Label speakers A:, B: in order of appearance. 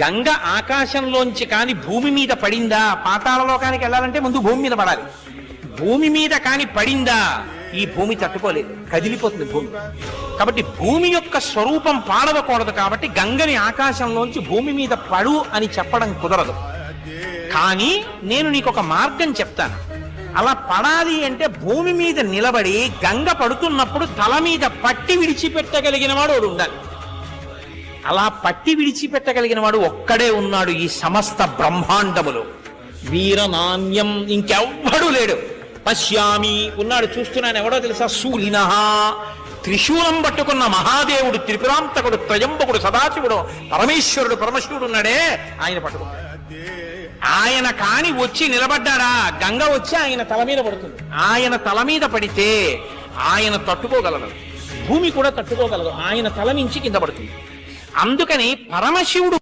A: గంగ ఆకాశంలోంచి కాని భూమి మీద పడిందా, పాతాళ లోకానికి వెళ్ళాలంటే ముందు భూమి మీద పడాలి. భూమి మీద కాని పడిందా, ఈ భూమి తట్టుకోలేదు, కదిలిపోతుంది భూమి. కాబట్టి భూమి యొక్క స్వరూపం పాడవకూడదు. కాబట్టి గంగని ఆకాశంలోంచి భూమి మీద పడు అని చెప్పడం కుదరదు. కానీ నేను నీకు ఒక మార్గం చెప్తాను. అలా పడాలి అంటే భూమి మీద నిలబడి గంగ పడుతున్నప్పుడు తల మీద పట్టి విడిచిపెట్టగలిగిన వాడు ఉండాలి. అలా పట్టి విడిచిపెట్టగలిగిన వాడు ఒక్కడే ఉన్నాడు ఈ సమస్త బ్రహ్మాండములో. వీరనాణ్యం ఇంకెవ్వడూ లేడు. పశ్యామి ఉన్నాడు, చూస్తున్నాను. ఎవడో తెలుసా? శూలినః, త్రిశూలం పట్టుకున్న మహాదేవుడు, త్రిపురాంతకుడు, త్రయంబకుడు, సదాశివుడు, పరమేశ్వరుడు, పరమశివుడు ఉన్నాడే, ఆయన పట్టుకున్నాడు. ఆయన కాని వచ్చి నిలబడ్డాడా, గంగ వచ్చి ఆయన తల మీద పడుతుంది. ఆయన తల మీద పడితే ఆయన తట్టుకోగలడు, భూమి కూడా తట్టుకోగలదు. ఆయన తల నుంచి కింద పడుతుంది. అందుకని పరమశివుడు